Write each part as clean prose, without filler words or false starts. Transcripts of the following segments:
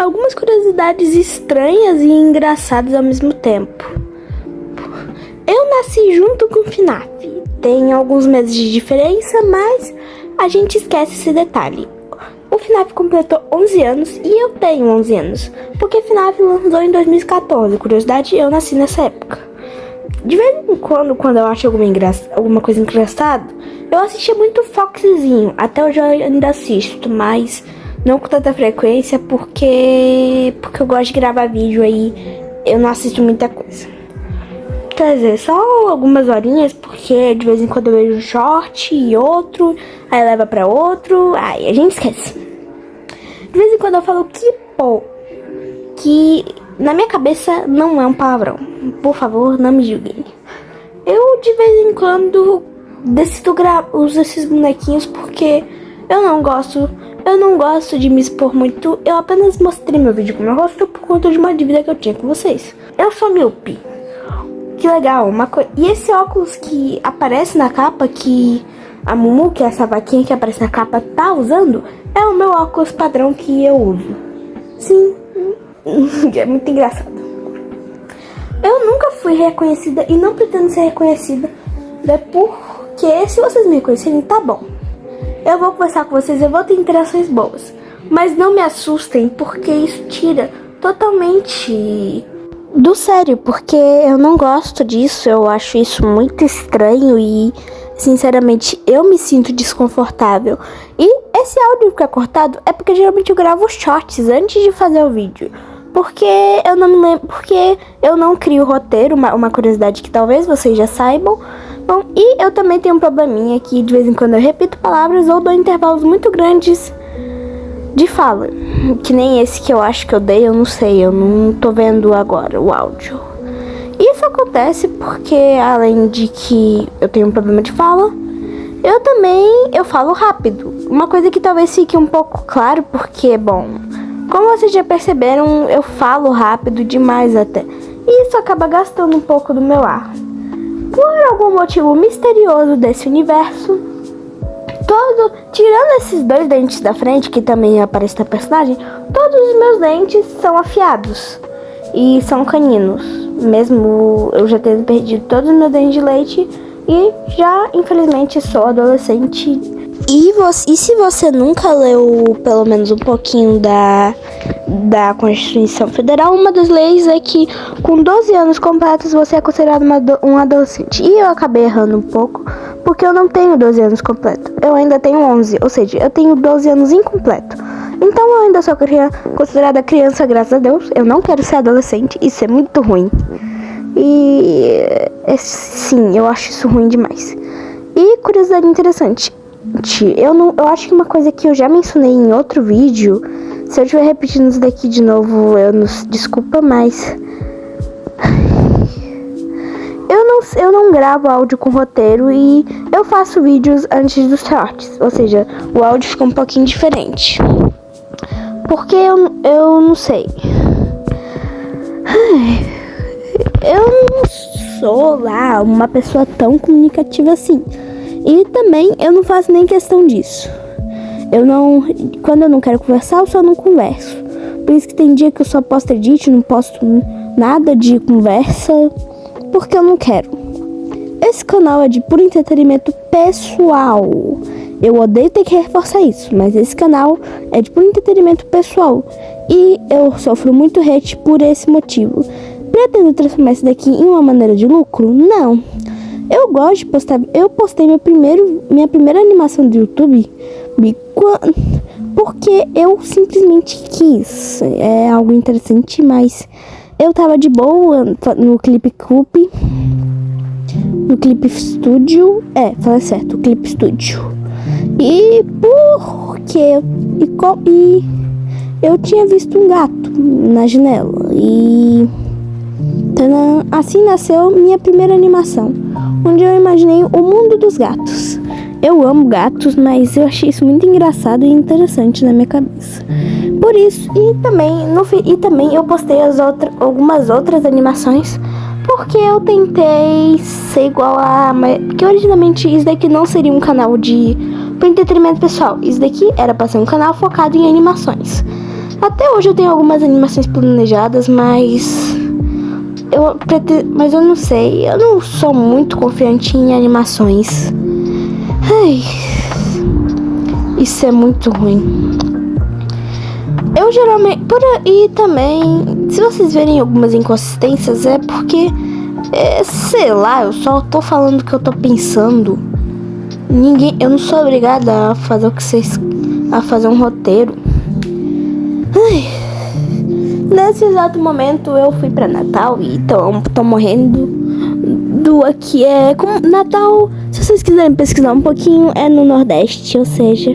algumas curiosidades estranhas e engraçadas ao mesmo tempo. Eu nasci junto com o FNAF. Tem alguns meses de diferença, mas a gente esquece esse detalhe. O FNAF completou 11 anos e eu tenho 11 anos, porque FNAF lançou em 2014. Curiosidade, eu nasci nessa época. De vez em quando eu acho alguma coisa engraçada, eu assistia muito Foxzinho. Até hoje eu ainda assisto, mas não com tanta frequência, porque eu gosto de gravar vídeo aí, eu não assisto muita coisa. Quer dizer, só algumas horinhas, porque de vez em quando eu vejo um short e outro, aí leva pra outro, aí a gente esquece. De vez em quando eu falo que na minha cabeça não é um palavrão. Por favor, não me julguem. Eu de vez em quando decido usar esses bonequinhos porque eu não gosto de me expor muito. Eu apenas mostrei meu vídeo com meu rosto por conta de uma dívida que eu tinha com vocês. Eu sou míope. Que legal, e esse óculos que aparece na capa, que a Mumu, que é essa vaquinha que aparece na capa, tá usando, é o meu óculos padrão que eu uso. Sim, é muito engraçado. Eu nunca fui reconhecida e não pretendo ser reconhecida, porque se vocês me reconhecerem, tá bom. Eu vou conversar com vocês, eu vou ter interações boas. Mas não me assustem, porque isso tira totalmente do sério, porque eu não gosto disso, eu acho isso muito estranho e, sinceramente, eu me sinto desconfortável. E esse áudio ficar cortado é porque geralmente eu gravo shorts antes de fazer o vídeo. Porque eu não me lembro, porque eu não crio roteiro, uma curiosidade que talvez vocês já saibam. Bom, e eu também tenho um probleminha que de vez em quando eu repito palavras ou dou intervalos muito grandes de fala, que nem esse que eu acho que eu dei, eu não sei, eu não tô vendo agora o áudio. Isso acontece porque, além de que eu tenho um problema de fala, eu falo rápido. Uma coisa que talvez fique um pouco claro, porque, bom, como vocês já perceberam, eu falo rápido demais até. E isso acaba gastando um pouco do meu ar. Por algum motivo misterioso desse universo, tirando esses 2 dentes da frente, que também aparece na personagem, todos os meus dentes são afiados e são caninos. Mesmo eu já tendo perdido todos os meus dentes de leite e já, infelizmente, sou adolescente. E se você nunca leu pelo menos um pouquinho da Constituição Federal, uma das leis é que com 12 anos completos você é considerado um adolescente. E eu acabei errando um pouco, porque eu não tenho 12 anos completos. Eu ainda tenho 11, ou seja, eu tenho 12 anos incompleto. Então eu ainda sou considerada criança, graças a Deus. Eu não quero ser adolescente, isso é muito ruim. Sim, eu acho isso ruim demais. E curiosidade interessante, eu acho que uma coisa que eu já mencionei em outro vídeo, se eu estiver repetindo isso daqui de novo, desculpa, mas eu não gravo áudio com roteiro e eu faço vídeos antes dos shorts, ou seja, o áudio fica um pouquinho diferente. Porque eu não sei. Eu não sou lá uma pessoa tão comunicativa assim. E também eu não faço nem questão disso. Quando eu não quero conversar, eu só não converso. Por isso que tem dia que eu só posto edit, não posto nada de conversa, porque eu não quero. Esse canal é de puro entretenimento pessoal. Eu odeio ter que reforçar isso, mas esse canal é de puro entretenimento pessoal. E eu sofro muito hate por esse motivo. Pretendo transformar isso daqui em uma maneira de lucro? Não. Eu gosto de postar. Eu postei minha primeira animação do YouTube porque eu simplesmente quis. É algo interessante, mas eu tava de boa no Clip Studio. Falei certo, o Clip Studio. E eu tinha visto um gato na janela. E assim nasceu minha primeira animação, onde eu imaginei o mundo dos gatos. Eu amo gatos, mas eu achei isso muito engraçado e interessante na minha cabeça. Por isso, e também eu postei algumas outras animações, porque eu tentei ser igual porque originalmente isso daqui não seria um canal para entretenimento pessoal. Isso daqui era para ser um canal focado em animações. Até hoje eu tenho algumas animações planejadas, mas eu não sei. Eu não sou muito confiante em animações. Ai, isso é muito ruim. Eu geralmente... E também, se vocês verem algumas inconsistências, é porque... sei lá, eu só tô falando o que eu tô pensando. Eu não sou obrigada a fazer a fazer um roteiro. Ai. Nesse exato momento eu fui pra Natal e tô morrendo do aqui. Como Natal, se vocês quiserem pesquisar um pouquinho, é no Nordeste, ou seja...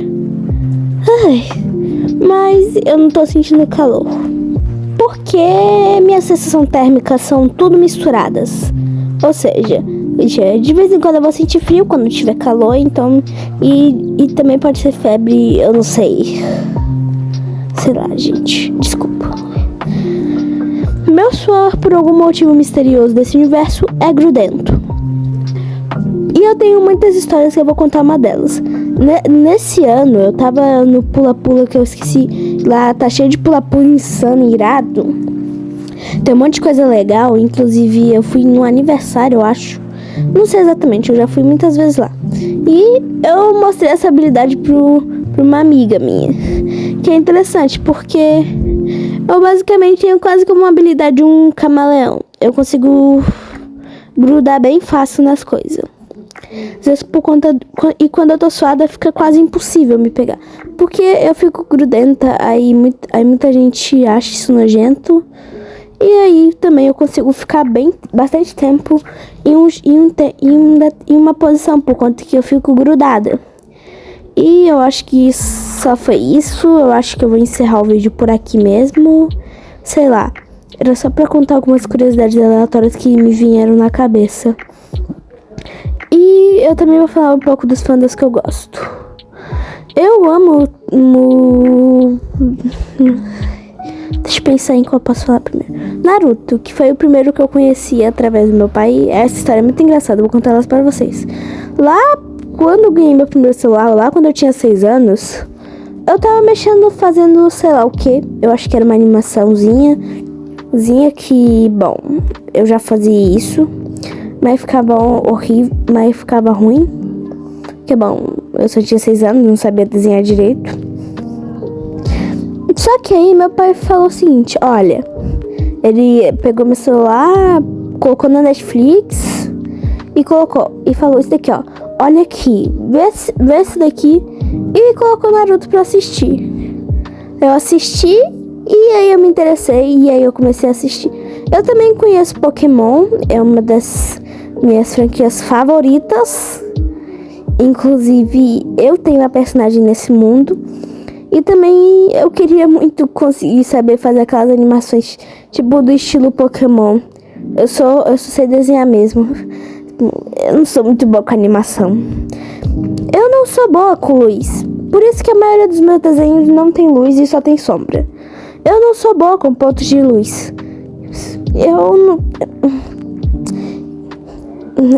Ai, mas eu não tô sentindo calor. Porque minhas sensações térmicas são tudo misturadas. Ou seja, de vez em quando eu vou sentir frio quando tiver calor, então... E também pode ser febre, eu não sei. Sei lá, gente, desculpa. Meu suor, por algum motivo misterioso desse universo, é grudento. E eu tenho muitas histórias que eu vou contar uma delas. Nesse ano, eu tava no pula-pula que eu esqueci. Lá tá cheio de pula-pula insano, irado. Tem um monte de coisa legal. Inclusive, eu fui num aniversário, eu acho. Não sei exatamente, eu já fui muitas vezes lá. E eu mostrei essa habilidade pra uma amiga minha. Que é interessante, porque eu basicamente tenho quase como uma habilidade de um camaleão. Eu consigo grudar bem fácil nas coisas. Às vezes e quando eu tô suada fica quase impossível me pegar. Porque eu fico grudenta, aí muita gente acha isso nojento. E aí também eu consigo ficar bastante tempo em uma posição, por conta que eu fico grudada. E eu acho que só foi isso. Eu acho que eu vou encerrar o vídeo por aqui mesmo. Sei lá. Era só pra contar algumas curiosidades aleatórias que me vieram na cabeça. E eu também vou falar um pouco dos fandoms que eu gosto. Eu amo... Deixa eu pensar em qual eu posso falar primeiro. Naruto, que foi o primeiro que eu conheci através do meu pai. Essa história é muito engraçada, vou contar elas para vocês. Lá, quando eu ganhei meu primeiro celular, lá quando eu tinha 6 anos, eu tava mexendo, fazendo sei lá o que. Eu acho que era uma animaçãozinha que, bom, eu já fazia isso. Mas ficava horrível, mas ficava ruim. Porque, bom, eu só tinha 6 anos, não sabia desenhar direito. Só que aí meu pai falou o seguinte, olha, ele pegou meu celular, colocou na Netflix e falou isso daqui, ó. Olha aqui, vê esse daqui e colocou Naruto pra assistir. Eu assisti e aí eu me interessei e aí eu comecei a assistir. Eu também conheço Pokémon, é uma das minhas franquias favoritas. Inclusive, eu tenho uma personagem nesse mundo. E também eu queria muito conseguir saber fazer aquelas animações tipo do estilo Pokémon. Eu só sei desenhar mesmo. Eu não sou muito boa com animação. Eu não sou boa com luz. Por isso que a maioria dos meus desenhos não tem luz e só tem sombra. Eu não sou boa com pontos de luz. Eu não...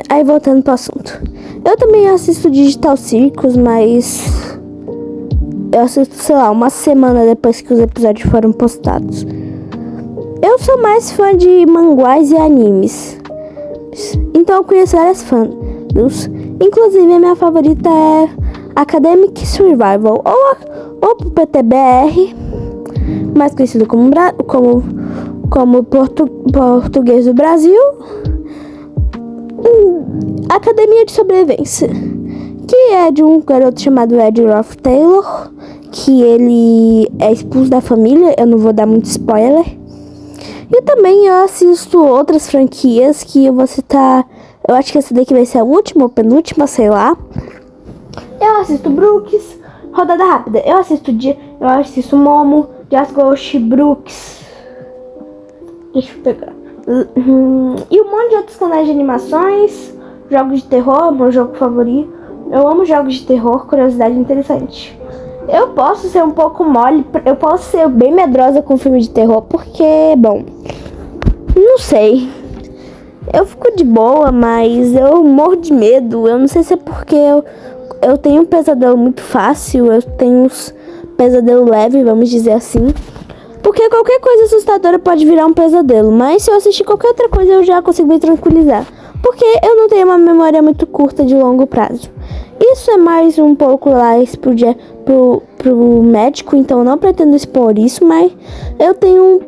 Aí voltando pro assunto. Eu também assisto Digital Circus, mas... eu assisto, sei lá, uma semana depois que os episódios foram postados. Eu sou mais fã de manguás e animes. Então eu conheço várias fandoms. Inclusive a minha favorita é Academic Survival, ou PTBR, mais conhecido como português do Brasil. Academia de Sobrevivência, que é de um garoto chamado Ed Roth Taylor, que ele é expulso da família, eu não vou dar muito spoiler. E também eu assisto outras franquias que eu vou citar, eu acho que essa daqui vai ser a última ou penúltima, sei lá. Eu assisto Brooks, Rodada Rápida, eu assisto Momo, Just Ghost, Brooks, deixa eu pegar, e um monte de outros canais de animações, jogos de terror, meu jogo favorito. Eu amo jogos de terror, curiosidade interessante. Eu posso ser um pouco mole, eu posso ser bem medrosa com filme de terror, porque, bom, não sei. Eu fico de boa, mas eu morro de medo. Eu não sei se é porque eu tenho um pesadelo muito fácil, eu tenho uns pesadelo leve, vamos dizer assim. Porque qualquer coisa assustadora pode virar um pesadelo. Mas se eu assistir qualquer outra coisa, eu já consigo me tranquilizar. Porque eu não tenho uma memória muito curta de longo prazo. Isso é mais um pouco lá pro médico, então eu não pretendo expor isso, mas eu tenho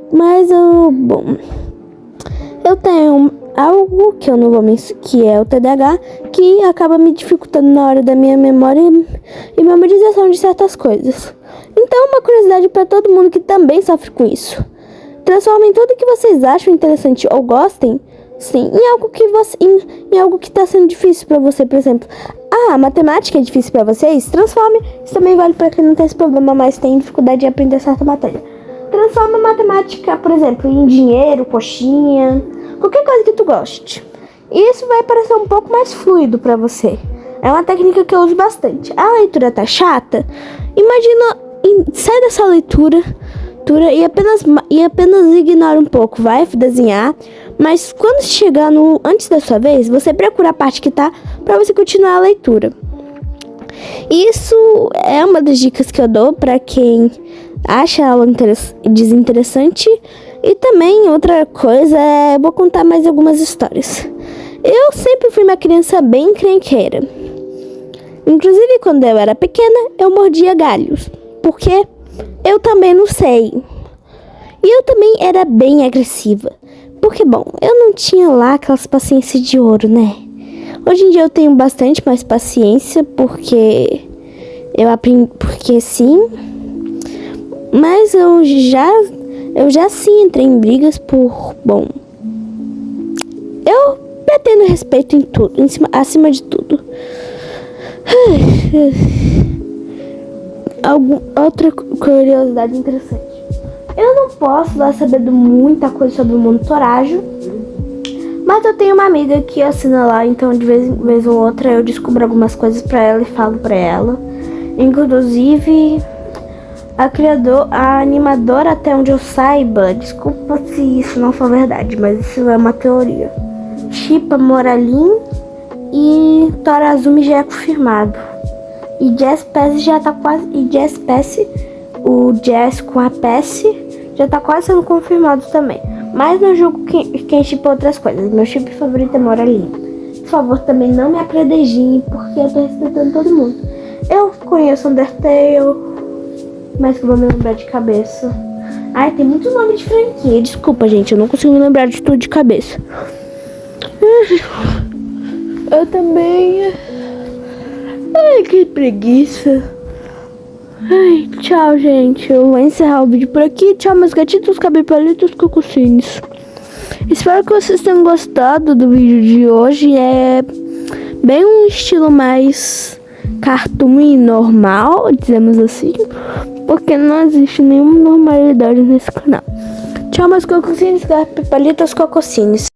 eu tenho algo que eu não vou mencionar, que é o TDAH, que acaba me dificultando na hora da minha memória e memorização de certas coisas. Então, uma curiosidade para todo mundo que também sofre com isso. Transformem tudo que vocês acham interessante ou gostem, sim, em algo que está sendo difícil para você, por exemplo. Ah, matemática é difícil para vocês? Transforme. Isso também vale para quem não tem esse problema, mas tem dificuldade de aprender certa matéria. Transforma a matemática, por exemplo, em dinheiro, coxinha, qualquer coisa que tu goste. E isso vai parecer um pouco mais fluido para você. É uma técnica que eu uso bastante. A leitura tá chata? Sai dessa leitura e apenas ignora um pouco. Vai desenhar, mas quando chegar antes da sua vez, você procura a parte que tá para você continuar a leitura. Isso é uma das dicas que eu dou para quem acha a aula desinteressante. E também outra coisa vou contar mais algumas histórias. Eu sempre fui uma criança bem encrenqueira. Inclusive quando eu era pequena, eu mordia galhos. Porque eu também não sei. E eu também era bem agressiva. Porque, bom, eu não tinha lá aquelas paciências de ouro, né? Hoje em dia eu tenho bastante mais paciência, porque eu aprendi, porque sim. Mas eu já sim entrei em brigas bom, eu pretendo respeito em tudo, acima de tudo. Outra curiosidade interessante. Eu não posso lá saber muita coisa sobre o mundo torágio, mas eu tenho uma amiga que assina lá, então de vez ou outra eu descubro algumas coisas pra ela e falo pra ela. Inclusive, a animadora, até onde eu saiba, desculpa se isso não for verdade, mas isso é uma teoria. Chipa Moralin e Torazumi já é confirmado. E Jazz Pass já tá quase. E Jazz Pass, o Jazz com a Pass, já tá quase sendo confirmado também. Mas não julgo quem chipa outras coisas. Meu chip favorito é Moralin. Por favor, também não me apredejinhe, porque eu tô respeitando todo mundo. Eu conheço Undertale, mas que eu vou me lembrar de cabeça. Ai, tem muito nome de franquia. Desculpa, gente, eu não consigo me lembrar de tudo de cabeça. Eu também. Ai, que preguiça. Ai, tchau, gente. Eu vou encerrar o vídeo por aqui. Tchau, meus gatitos, cabipalitos, cucucines. Espero que vocês tenham gostado do vídeo de hoje. É bem um estilo mais cartoon e normal, dizemos assim, porque não existe nenhuma normalidade nesse canal. Tchau, meus cococines, cabipalitos, cococines.